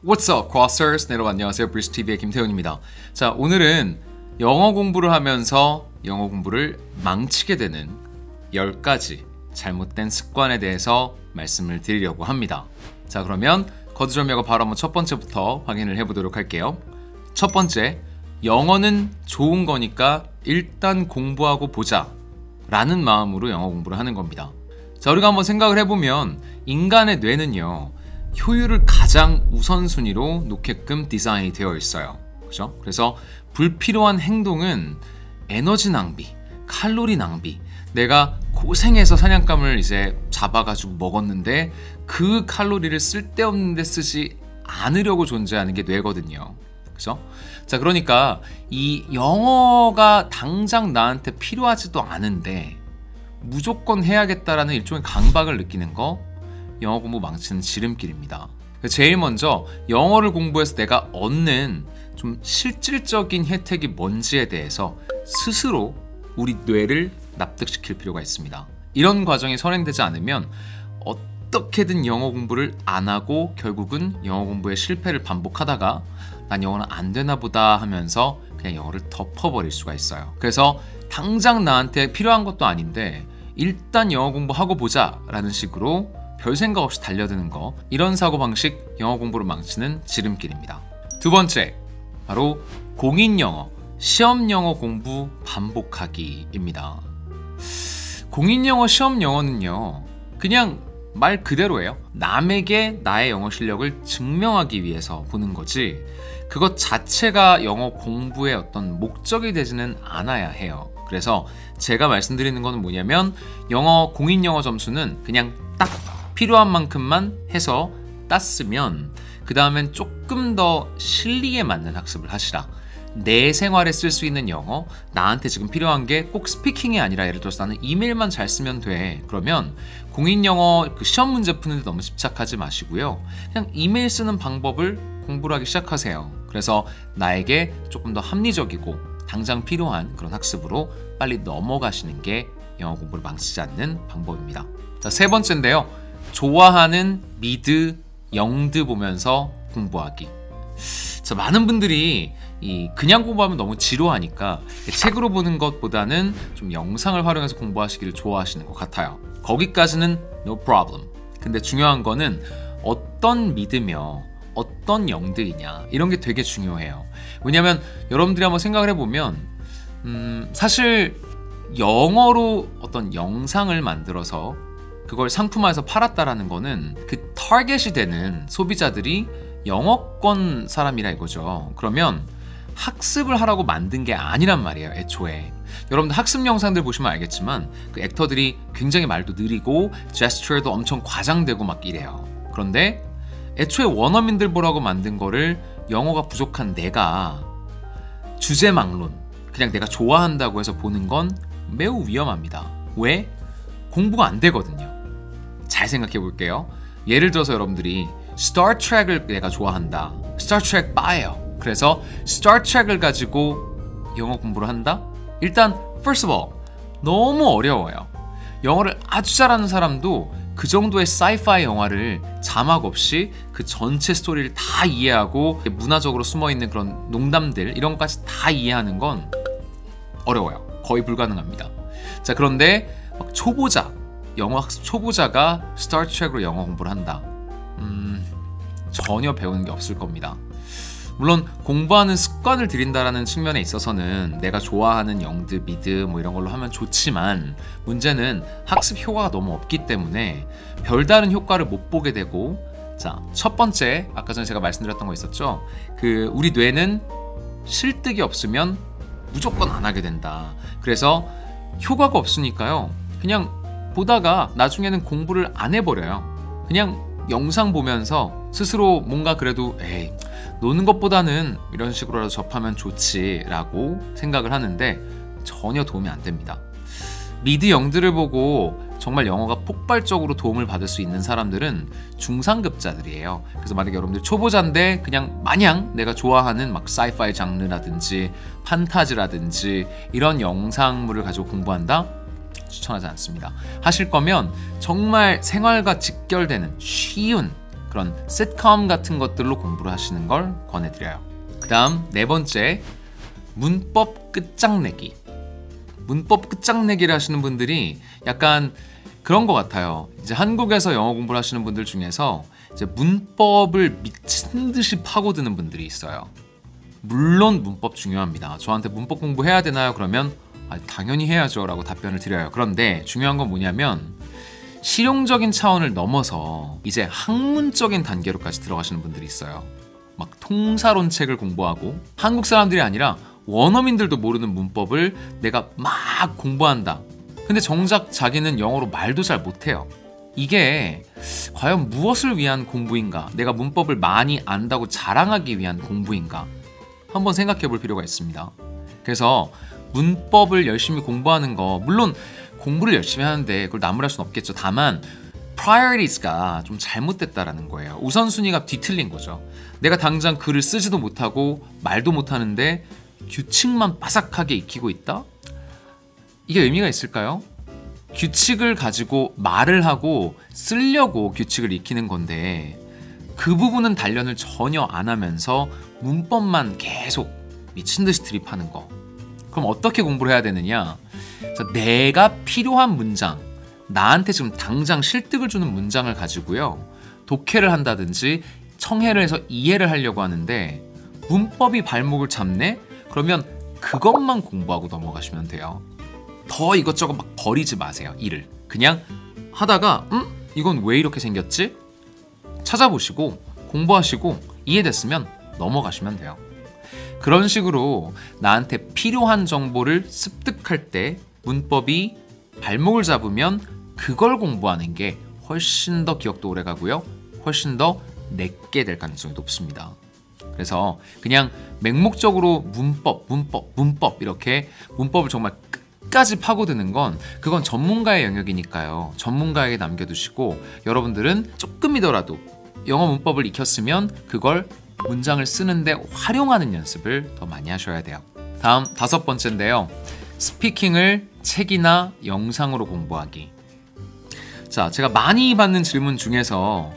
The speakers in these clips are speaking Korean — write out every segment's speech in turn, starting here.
What's up, crossers? 네, 여러분 안녕하세요. 브리스TV의 김태훈입니다. 자, 오늘은 영어 공부를 하면서 영어 공부를 망치게 되는 10가지 잘못된 습관에 대해서 말씀을 드리려고 합니다. 자, 그러면 거두절미하고 바로 한번 첫 번째부터 확인을 해보도록 할게요. 첫 번째, 영어는 좋은 거니까 일단 공부하고 보자 라는 마음으로 영어 공부를 하는 겁니다. 자, 우리가 한번 생각을 해보면 인간의 뇌는요, 효율을 가장 우선순위로 놓게끔 디자인이 되어 있어요. 그죠? 그래서 불필요한 행동은 에너지 낭비, 칼로리 낭비, 내가 고생해서 사냥감을 이제 잡아가지고 먹었는데 그 칼로리를 쓸데없는 데 쓰지 않으려고 존재하는 게 뇌거든요. 그죠? 자, 그러니까 이 영어가 당장 나한테 필요하지도 않은데 무조건 해야겠다라는 일종의 강박을 느끼는 거, 영어 공부 망치는 지름길입니다. 제일 먼저 영어를 공부해서 내가 얻는 좀 실질적인 혜택이 뭔지에 대해서 스스로 우리 뇌를 납득시킬 필요가 있습니다. 이런 과정이 선행되지 않으면 어떻게든 영어 공부를 안 하고 결국은 영어 공부의 실패를 반복하다가 난 영어는 안 되나 보다 하면서 그냥 영어를 덮어버릴 수가 있어요. 그래서 당장 나한테 필요한 것도 아닌데 일단 영어 공부하고 보자 라는 식으로 별 생각 없이 달려드는 거, 이런 사고방식 영어 공부를 망치는 지름길입니다. 두 번째, 바로 공인영어, 시험영어 공부 반복하기입니다. 공인영어, 시험영어는요, 그냥 말 그대로예요. 남에게 나의 영어 실력을 증명하기 위해서 보는 거지 그것 자체가 영어 공부의 어떤 목적이 되지는 않아야 해요. 그래서 제가 말씀드리는 거는 뭐냐면 영어 공인영어 점수는 그냥 딱 필요한 만큼만 해서 땄으면 그 다음엔 조금 더 실리에 맞는 학습을 하시라. 내 생활에 쓸 수 있는 영어, 나한테 지금 필요한 게 꼭 스피킹이 아니라 예를 들어서 나는 이메일만 잘 쓰면 돼. 그러면 공인영어 그 시험 문제 푸는데 너무 집착하지 마시고요. 그냥 이메일 쓰는 방법을 공부를 하기 시작하세요. 그래서 나에게 조금 더 합리적이고 당장 필요한 그런 학습으로 빨리 넘어가시는 게 영어 공부를 망치지 않는 방법입니다. 자, 세 번째인데요. 좋아하는 미드, 영드 보면서 공부하기. 자, 많은 분들이 그냥 공부하면 너무 지루하니까 책으로 보는 것보다는 좀 영상을 활용해서 공부하시기를 좋아하시는 것 같아요. 거기까지는 no problem. 근데 중요한 거는 어떤 미드며 어떤 영드이냐, 이런 게 되게 중요해요. 왜냐면 여러분들이 한번 생각을 해보면 사실 영어로 어떤 영상을 만들어서 그걸 상품화해서 팔았다라는 거는 그 타겟이 되는 소비자들이 영어권 사람이라 이거죠. 그러면 학습을 하라고 만든 게 아니란 말이에요, 애초에. 여러분들 학습 영상들 보시면 알겠지만 그 액터들이 굉장히 말도 느리고 제스처도 엄청 과장되고 막 이래요. 그런데 애초에 원어민들 보라고 만든 거를 영어가 부족한 내가 주제망론, 그냥 내가 좋아한다고 해서 보는 건 매우 위험합니다. 왜? 공부가 안 되거든요. 잘 생각해 볼게요. 예를 들어서 여러분들이 스타트rek을 내가 좋아한다. 스타트렉 봐요. 그래서 스타트rek을 가지고 영어 공부를 한다? 일단 first of all 너무 어려워요. 영어를 아주 잘하는 사람도 그 정도의 사이파이 영화를 자막 없이 그 전체 스토리를 다 이해하고 문화적으로 숨어있는 그런 농담들 이런 것까지 다 이해하는 건 어려워요. 거의 불가능합니다. 자, 그런데 막 초보자, 영어 학습 초보자가 스타트rek으로 영어 공부를 한다. 전혀 배우는 게 없을 겁니다. 물론 공부하는 습관을 들인다라는 측면에 있어서는 내가 좋아하는 영드, 미드 뭐 이런 걸로 하면 좋지만 문제는 학습 효과가 너무 없기 때문에 별다른 효과를 못 보게 되고, 자, 첫 번째 아까 전에 제가 말씀드렸던 거 있었죠. 그 우리 뇌는 실득이 없으면 무조건 안 하게 된다. 그래서 효과가 없으니까요, 그냥 보다가 나중에는 공부를 안 해버려요. 그냥 영상 보면서 스스로 뭔가 그래도 에이, 노는 것보다는 이런 식으로라도 접하면 좋지 라고 생각을 하는데 전혀 도움이 안 됩니다. 미드 영드를 보고 정말 영어가 폭발적으로 도움을 받을 수 있는 사람들은 중상급자들이에요. 그래서 만약에 여러분들 초보자인데 그냥 마냥 내가 좋아하는 막 사이파이 장르라든지 판타지라든지 이런 영상물을 가지고 공부한다? 추천하지 않습니다. 하실 거면 정말 생활과 직결되는 쉬운 그런 시트콤 같은 것들로 공부를 하시는 걸 권해드려요. 그 다음 네 번째, 문법 끝장내기. 문법 끝장내기를 하시는 분들이 약간 그런 것 같아요. 이제 한국에서 영어 공부를 하시는 분들 중에서 이제 문법을 미친 듯이 파고드는 분들이 있어요. 물론 문법 중요합니다. 저한테 문법 공부해야 되나요? 그러면 당연히 해야죠 라고 답변을 드려요. 그런데 중요한 건 뭐냐면 실용적인 차원을 넘어서 이제 학문적인 단계로까지 들어가시는 분들이 있어요. 막 통사론 책을 공부하고 한국 사람들이 아니라 원어민들도 모르는 문법을 내가 막 공부한다. 근데 정작 자기는 영어로 말도 잘 못해요. 이게 과연 무엇을 위한 공부인가? 내가 문법을 많이 안다고 자랑하기 위한 공부인가? 한번 생각해 볼 필요가 있습니다. 그래서 문법을 열심히 공부하는 거, 물론 공부를 열심히 하는데 그걸 나무랄 수는 없겠죠. 다만 priorities가 좀 잘못됐다라는 거예요. 우선순위가 뒤틀린 거죠. 내가 당장 글을 쓰지도 못하고 말도 못하는데 규칙만 빠삭하게 익히고 있다? 이게 의미가 있을까요? 규칙을 가지고 말을 하고 쓰려고 규칙을 익히는 건데 그 부분은 단련을 전혀 안 하면서 문법만 계속 미친 듯이 드립하는 거. 그럼 어떻게 공부를 해야 되느냐? 내가 필요한 문장, 나한테 지금 당장 실득을 주는 문장을 가지고요, 독해를 한다든지 청해를 해서 이해를 하려고 하는데 문법이 발목을 잡네? 그러면 그것만 공부하고 넘어가시면 돼요. 더 이것저것 막 버리지 마세요. 일을 그냥 하다가 이건 왜 이렇게 생겼지? 찾아보시고 공부하시고 이해됐으면 넘어가시면 돼요. 그런 식으로 나한테 필요한 정보를 습득할 때 문법이 발목을 잡으면 그걸 공부하는 게 훨씬 더 기억도 오래 가고요, 훨씬 더 내게 될 가능성이 높습니다. 그래서 그냥 맹목적으로 문법 이렇게 문법을 정말 끝까지 파고드는 건 그건 전문가의 영역이니까요. 전문가에게 남겨두시고 여러분들은 조금이더라도 영어 문법을 익혔으면 그걸 문장을 쓰는데 활용하는 연습을 더 많이 하셔야 돼요. 다음 다섯 번째인데요. 스피킹을 책이나 영상으로 공부하기. 자, 제가 많이 받는 질문 중에서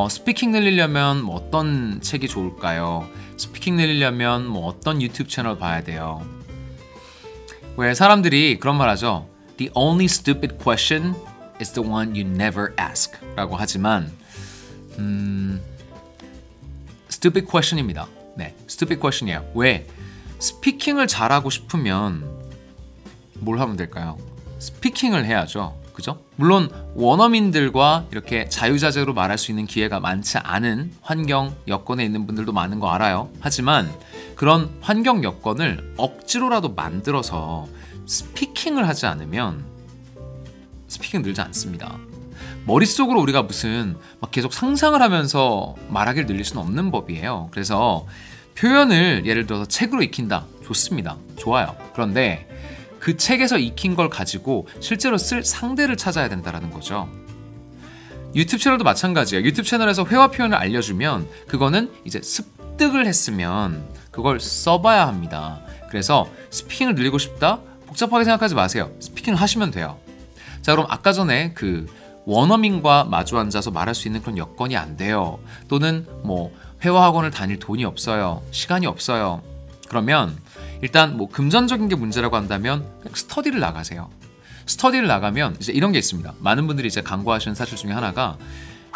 스피킹 늘리려면 뭐 어떤 책이 좋을까요? 스피킹 늘리려면 뭐 어떤 유튜브 채널 봐야 돼요? 왜 사람들이 그런 말 하죠. The only stupid question is the one you never ask 라고 하지만 stupid question입니다. 네, stupid question이에요. 왜? 스피킹을 잘하고 싶으면 뭘 하면 될까요? 스피킹을 해야죠. 그죠? 물론 원어민들과 이렇게 자유자재로 말할 수 있는 기회가 많지 않은 환경, 여건에 있는 분들도 많은 거 알아요. 하지만 그런 환경 여건을 억지로라도 만들어서 스피킹을 하지 않으면 스피킹 늘지 않습니다. 머릿속으로 우리가 무슨 막 계속 상상을 하면서 말하기를 늘릴 수는 없는 법이에요. 그래서 표현을 예를 들어서 책으로 익힌다. 좋습니다. 좋아요. 그런데 그 책에서 익힌 걸 가지고 실제로 쓸 상대를 찾아야 된다는 거죠. 유튜브 채널도 마찬가지예요. 유튜브 채널에서 회화 표현을 알려주면 그거는 이제 습득을 했으면 그걸 써봐야 합니다. 그래서 스피킹을 늘리고 싶다? 복잡하게 생각하지 마세요. 스피킹을 하시면 돼요. 자, 그럼 아까 전에 그 원어민과 마주 앉아서 말할 수 있는 그런 여건이 안 돼요. 또는 뭐 회화 학원을 다닐 돈이 없어요. 시간이 없어요. 그러면 일단 뭐 금전적인 게 문제라고 한다면 스터디를 나가세요. 스터디를 나가면 이제 이런 게 있습니다. 많은 분들이 이제 강구하시는 사실 중에 하나가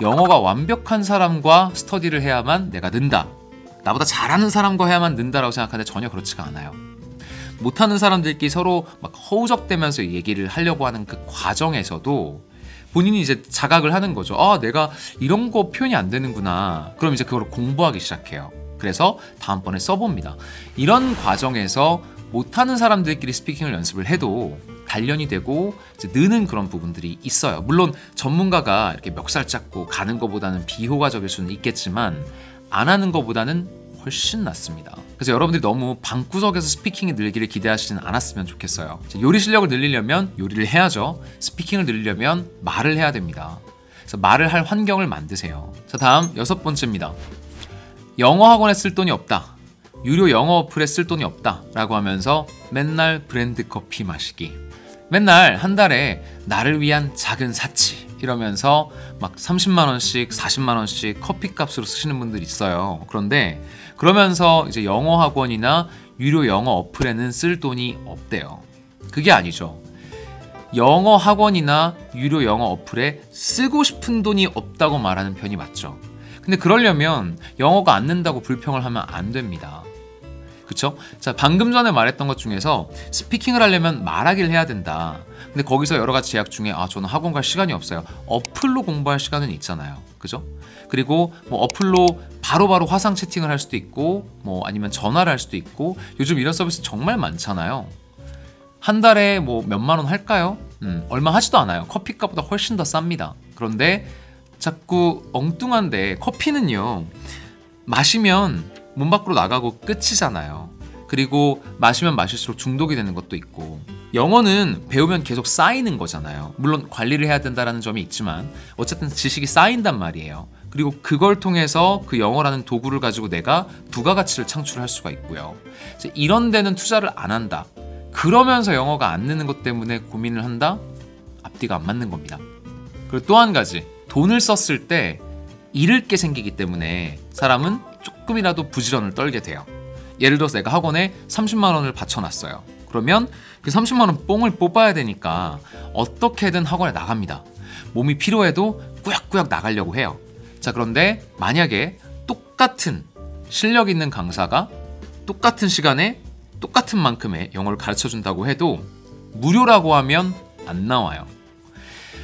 영어가 완벽한 사람과 스터디를 해야만 내가 는다. 나보다 잘하는 사람과 해야만 는다라고 생각하는데 전혀 그렇지가 않아요. 못하는 사람들끼리 서로 막 허우적대면서 얘기를 하려고 하는 그 과정에서도 본인이 이제 자각을 하는 거죠. 아, 내가 이런 거 표현이 안 되는구나. 그럼 이제 그걸 공부하기 시작해요. 그래서 다음번에 써봅니다. 이런 과정에서 못하는 사람들끼리 스피킹을 연습을 해도 단련이 되고 이제 느는 그런 부분들이 있어요. 물론 전문가가 이렇게 멱살 잡고 가는 것보다는 비효과적일 수는 있겠지만 안 하는 것보다는 훨씬 낫습니다. 그래서 여러분들이 너무 방구석에서 스피킹이 늘기를 기대하시진 않았으면 좋겠어요. 요리 실력을 늘리려면 요리를 해야죠. 스피킹을 늘리려면 말을 해야 됩니다. 그래서 말을 할 환경을 만드세요. 자, 다음 여섯 번째입니다. 영어 학원에 쓸 돈이 없다. 유료 영어 어플에 쓸 돈이 없다 라고 하면서 맨날 브랜드 커피 마시기. 맨날 한 달에 나를 위한 작은 사치, 이러면서 막 30만 원씩 40만 원씩 커피값으로 쓰시는 분들이 있어요. 그런데 그러면서 이제 영어 학원이나 유료 영어 어플에는 쓸 돈이 없대요. 그게 아니죠. 영어 학원이나 유료 영어 어플에 쓰고 싶은 돈이 없다고 말하는 편이 맞죠. 근데 그러려면 영어가 안 는다고 불평을 하면 안 됩니다. 그쵸? 자, 방금 전에 말했던 것 중에서 스피킹을 하려면 말하기를 해야 된다. 근데 거기서 여러 가지 제약 중에 저는 학원 갈 시간이 없어요. 어플로 공부할 시간은 있잖아요. 그죠? 그리고 뭐 어플로 바로바로 화상 채팅을 할 수도 있고 뭐 아니면 전화를 할 수도 있고 요즘 이런 서비스 정말 많잖아요. 한 달에 뭐 몇만 원 할까요? 얼마 하지도 않아요. 커피값보다 훨씬 더 쌉니다. 그런데 자꾸 엉뚱한데 커피는요. 마시면 문 밖으로 나가고 끝이잖아요. 그리고 마시면 마실수록 중독이 되는 것도 있고 영어는 배우면 계속 쌓이는 거잖아요. 물론 관리를 해야 된다는 점이 있지만 어쨌든 지식이 쌓인단 말이에요. 그리고 그걸 통해서 그 영어라는 도구를 가지고 내가 부가가치를 창출할 수가 있고요. 이런 데는 투자를 안 한다. 그러면서 영어가 안 느는 것 때문에 고민을 한다? 앞뒤가 안 맞는 겁니다. 그리고 또 한 가지, 돈을 썼을 때 잃을 게 생기기 때문에 사람은 조금이라도 부지런을 떨게 돼요. 예를 들어서 내가 학원에 30만 원을 바쳐놨어요. 그러면 그 30만 원 뽕을 뽑아야 되니까 어떻게든 학원에 나갑니다. 몸이 피로해도 꾸역꾸역 나가려고 해요. 자, 그런데 만약에 똑같은 실력 있는 강사가 똑같은 시간에 똑같은 만큼의 영어를 가르쳐준다고 해도 무료라고 하면 안 나와요.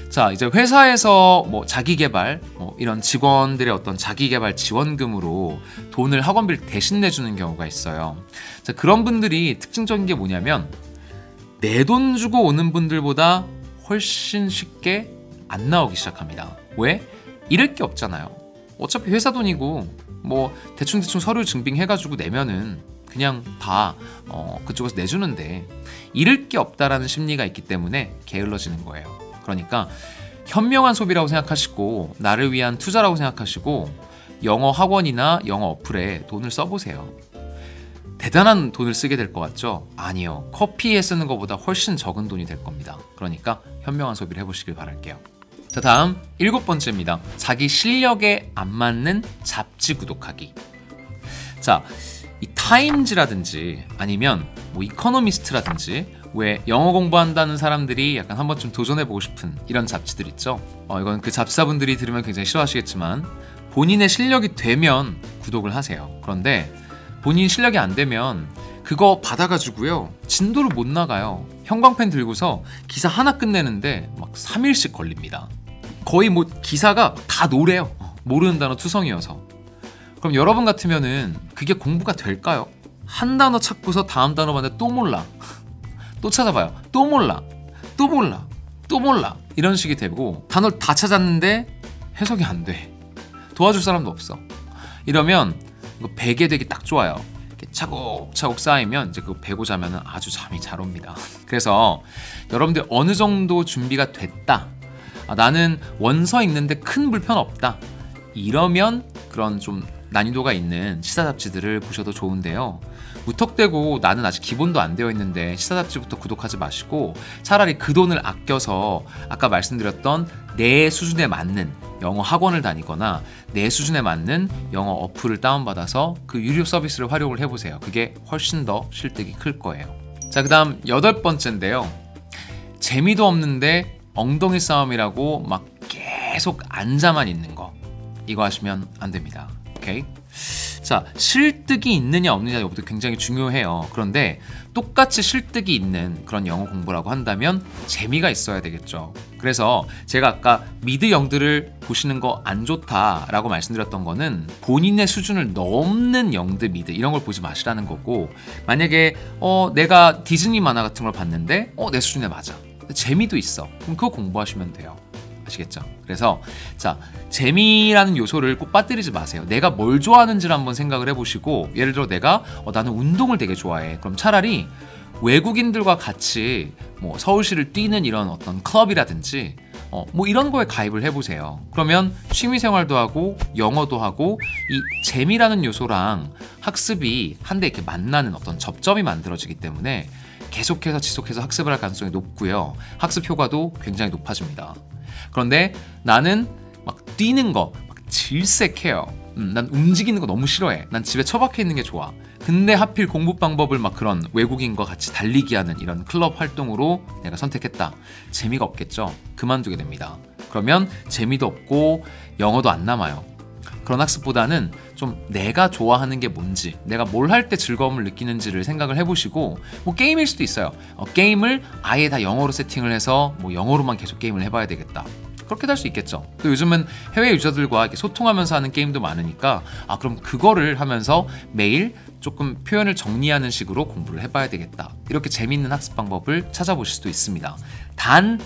자, 이제 회사에서 뭐 자기개발, 이런 직원들의 어떤 자기개발 지원금으로 돈을 학원비를 대신 내주는 경우가 있어요. 자, 그런 분들이 특징적인 게 뭐냐면 내 돈 주고 오는 분들보다 훨씬 쉽게 안 나오기 시작합니다. 왜? 잃을 게 없잖아요. 어차피 회사 돈이고 뭐 대충 서류 증빙해가지고 내면은 그냥 다 그쪽에서 내주는데 잃을 게 없다라는 심리가 있기 때문에 게을러지는 거예요. 그러니까 현명한 소비라고 생각하시고 나를 위한 투자라고 생각하시고 영어 학원이나 영어 어플에 돈을 써보세요. 대단한 돈을 쓰게 될 것 같죠? 아니요. 커피에 쓰는 것보다 훨씬 적은 돈이 될 겁니다. 그러니까 현명한 소비를 해보시길 바랄게요. 자, 다음 7번째입니다. 자기 실력에 안 맞는 잡지 구독하기. 자, 이 타임즈라든지 아니면 뭐 이코노미스트라든지 왜 영어 공부한다는 사람들이 약간 한 번쯤 도전해보고 싶은 이런 잡지들 있죠. 이건 그 잡사분들이 들으면 굉장히 싫어하시겠지만 본인의 실력이 되면 구독을 하세요. 그런데 본인 실력이 안 되면 그거 받아가지고요 진도를 못 나가요. 형광펜 들고서 기사 하나 끝내는데 막 3일씩 걸립니다. 거의 뭐 기사가 다 노래요. 모르는 단어 투성이어서. 그럼 여러분 같으면은 그게 공부가 될까요? 한 단어 찾고서 다음 단어 봤는데 또 몰라. 또 찾아봐요. 또 몰라. 또 몰라. 또 몰라. 이런 식이 되고 단어를 다 찾았는데 해석이 안 돼. 도와줄 사람도 없어. 이러면 이거 베개 되기 딱 좋아요. 이렇게 차곡차곡 쌓이면 이제 그거 베고 자면 아주 잠이 잘 옵니다. 그래서 여러분들 어느 정도 준비가 됐다. 나는 원서 읽는데 큰 불편 없다. 이러면 그런 좀 난이도가 있는 시사 잡지들을 보셔도 좋은데요. 무턱대고 나는 아직 기본도 안 되어 있는데 시사 잡지부터 구독하지 마시고 차라리 그 돈을 아껴서 아까 말씀드렸던 내 수준에 맞는 영어 학원을 다니거나 내 수준에 맞는 영어 어플을 다운받아서 그 유료 서비스를 활용을 해보세요. 그게 훨씬 더 실득이 클 거예요. 자, 그 다음 8번째인데요. 재미도 없는데 엉덩이 싸움이라고 막 계속 앉아만 있는 거. 이거 하시면 안 됩니다. 오케이? 자, 실득이 있느냐 없느냐 이것도 굉장히 중요해요. 그런데 똑같이 실득이 있는 그런 영어 공부라고 한다면 재미가 있어야 되겠죠. 그래서 제가 아까 미드 영들을 보시는 거 안 좋다라고 말씀드렸던 거는 본인의 수준을 넘는 영드 미드 이런 걸 보지 마시라는 거고, 만약에 내가 디즈니 만화 같은 걸 봤는데 내 수준에 맞아. 근데 재미도 있어. 그럼 그거 공부하시면 돼요. 아시겠죠? 그래서 자, 재미라는 요소를 꼭 빠뜨리지 마세요. 내가 뭘 좋아하는지를 한번 생각을 해보시고, 예를 들어 내가 나는 운동을 되게 좋아해. 그럼 차라리 외국인들과 같이 뭐 서울시를 뛰는 이런 어떤 클럽이라든지 뭐 이런 거에 가입을 해보세요. 그러면 취미생활도 하고 영어도 하고 이 재미라는 요소랑 학습이 한데 이렇게 만나는 어떤 접점이 만들어지기 때문에 계속해서 지속해서 학습을 할 가능성이 높고요. 학습 효과도 굉장히 높아집니다. 그런데 나는 막 뛰는 거 막 질색해요. 난 움직이는 거 너무 싫어해. 난 집에 처박혀 있는 게 좋아. 근데 하필 공부 방법을 막 그런 외국인과 같이 달리기 하는 이런 클럽 활동으로 내가 선택했다. 재미가 없겠죠? 그만두게 됩니다. 그러면 재미도 없고 영어도 안 남아요. 그런 학습보다는 좀 내가 좋아하는 게 뭔지, 내가 뭘 할 때 즐거움을 느끼는지를 생각을 해보시고, 뭐 게임일 수도 있어요. 게임을 아예 다 영어로 세팅을 해서 뭐 영어로만 계속 게임을 해봐야 되겠다. 그렇게도 할 수 있겠죠. 또 요즘은 해외 유저들과 이렇게 소통하면서 하는 게임도 많으니까 그럼 그거를 하면서 매일 조금 표현을 정리하는 식으로 공부를 해봐야 되겠다. 이렇게 재미있는 학습 방법을 찾아보실 수도 있습니다. 단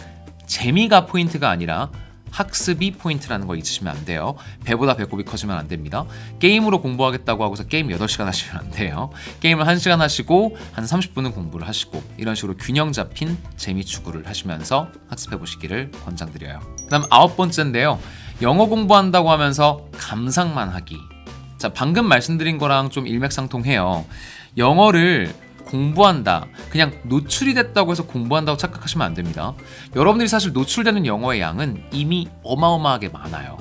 재미가 포인트가 아니라 학습이 포인트라는 거 잊으시면 안 돼요. 배보다 배꼽이 커지면 안 됩니다. 게임으로 공부하겠다고 하고서 게임 8시간 하시면 안 돼요. 게임을 1시간 하시고 한 30분은 공부를 하시고, 이런 식으로 균형 잡힌 재미 추구를 하시면서 학습해 보시기를 권장드려요. 그 다음 9번째인데요. 영어 공부한다고 하면서 감상만 하기. 자, 방금 말씀드린 거랑 좀 일맥상통해요. 영어를 공부한다, 그냥 노출이 됐다고 해서 공부한다고 착각하시면 안 됩니다. 여러분들이 사실 노출되는 영어의 양은 이미 어마어마하게 많아요.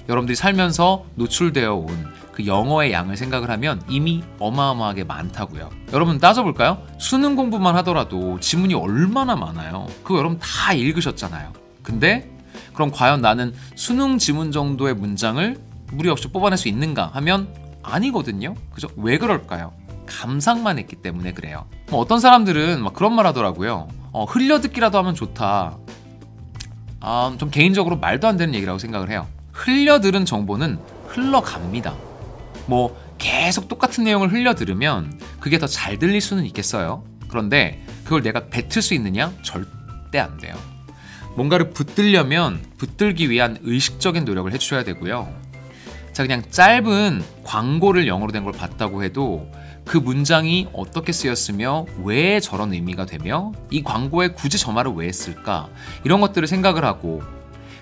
여러분들이 살면서 노출되어 온 그 영어의 양을 생각을 하면 이미 어마어마하게 많다고요. 여러분 따져볼까요? 수능 공부만 하더라도 지문이 얼마나 많아요. 그거 여러분 다 읽으셨잖아요. 근데 그럼 과연 나는 수능 지문 정도의 문장을 무리 없이 뽑아낼 수 있는가 하면 아니거든요. 그죠? 왜 그럴까요? 감상만 했기 때문에 그래요. 어떤 사람들은 막 그런 말 하더라고요. 흘려듣기라도 하면 좋다. 좀 개인적으로 말도 안 되는 얘기라고 생각을 해요. 흘려들은 정보는 흘러갑니다. 뭐 계속 똑같은 내용을 흘려들으면 그게 더 잘 들릴 수는 있겠어요. 그런데 그걸 내가 뱉을 수 있느냐? 절대 안 돼요. 뭔가를 붙들려면 붙들기 위한 의식적인 노력을 해주셔야 되고요. 자, 그냥 짧은 광고를 영어로 된 걸 봤다고 해도 그 문장이 어떻게 쓰였으며 왜 저런 의미가 되며 이 광고에 굳이 저 말을 왜 했을까, 이런 것들을 생각을 하고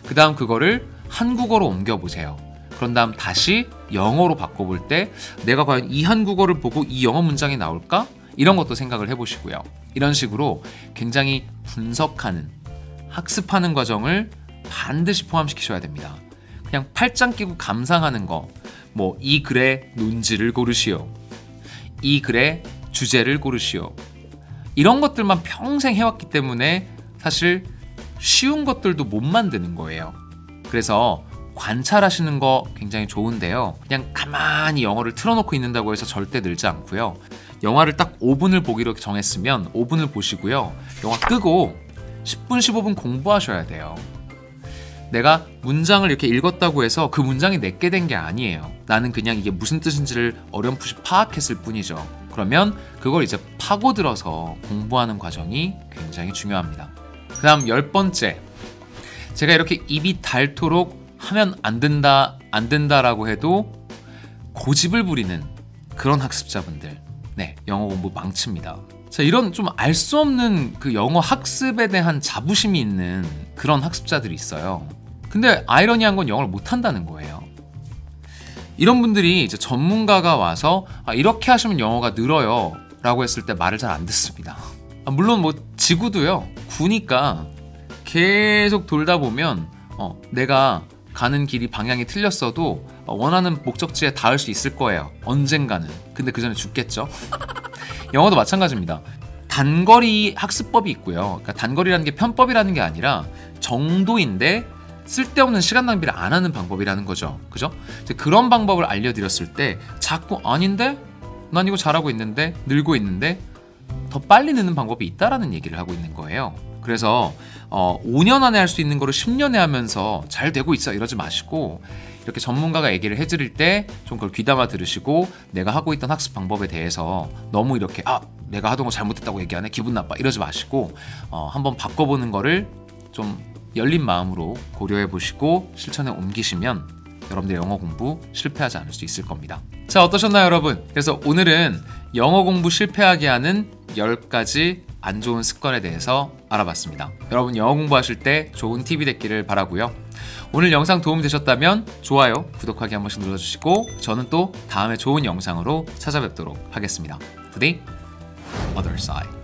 그 다음 그거를 한국어로 옮겨보세요. 그런 다음 다시 영어로 바꿔볼 때 내가 과연 이 한국어를 보고 이 영어 문장이 나올까? 이런 것도 생각을 해보시고요. 이런 식으로 굉장히 분석하는, 학습하는 과정을 반드시 포함시키셔야 됩니다. 그냥 팔짱 끼고 감상하는 거, 뭐 이 글의 논지를 고르시오, 이 글의 주제를 고르시오, 이런 것들만 평생 해왔기 때문에 사실 쉬운 것들도 못 만드는 거예요. 그래서 관찰하시는 거 굉장히 좋은데요. 그냥 가만히 영어를 틀어놓고 있는다고 해서 절대 늘지 않고요. 영화를 딱 5분을 보기로 정했으면 5분을 보시고요. 영화 끄고 10분, 15분 공부하셔야 돼요. 내가 문장을 이렇게 읽었다고 해서 그 문장이 내게 된 게 아니에요. 나는 그냥 이게 무슨 뜻인지를 어렴풋이 파악했을 뿐이죠. 그러면 그걸 이제 파고들어서 공부하는 과정이 굉장히 중요합니다. 그 다음 10번째. 제가 이렇게 입이 닳도록 하면 안 된다라고 해도 고집을 부리는 그런 학습자분들. 네, 영어 공부 망칩니다. 자, 이런 좀 알 수 없는 그 영어 학습에 대한 자부심이 있는 그런 학습자들이 있어요. 근데 아이러니한 건 영어를 못한다는 거예요. 이런 분들이 이제 전문가가 와서 이렇게 하시면 영어가 늘어요 라고 했을 때 말을 잘 안 듣습니다. 물론 뭐 지구도요, 구니까 계속 돌다 보면 내가 가는 길이 방향이 틀렸어도 원하는 목적지에 닿을 수 있을 거예요. 언젠가는. 근데 그 전에 죽겠죠. 영어도 마찬가지입니다. 단거리 학습법이 있고요. 그러니까 단거리라는 게 편법이라는 게 아니라 정도인데 쓸데없는 시간 낭비를 안 하는 방법이라는 거죠. 그죠? 이제 그런 방법을 알려드렸을 때 자꾸 아닌데? 난 이거 잘하고 있는데? 늘고 있는데? 더 빨리 느는 방법이 있다라는 얘기를 하고 있는 거예요. 그래서 5년 안에 할 수 있는 거를 10년에 하면서 잘 되고 있어 이러지 마시고, 이렇게 전문가가 얘기를 해드릴 때 좀 그걸 귀담아 들으시고 내가 하고 있던 학습 방법에 대해서 너무 이렇게 내가 하던 거 잘못했다고 얘기하네, 기분 나빠 이러지 마시고 한번 바꿔보는 거를 좀 열린 마음으로 고려해 보시고 실천에 옮기시면 여러분들의 영어 공부 실패하지 않을 수 있을 겁니다. 자, 어떠셨나요 여러분? 그래서 오늘은 영어 공부 실패하게 하는 10가지 안 좋은 습관에 대해서 알아봤습니다. 여러분 영어 공부하실 때 좋은 팁이 됐기를 바라고요. 오늘 영상 도움이 되셨다면 좋아요, 구독하기 한 번씩 눌러주시고 저는 또 다음에 좋은 영상으로 찾아뵙도록 하겠습니다. To the other side.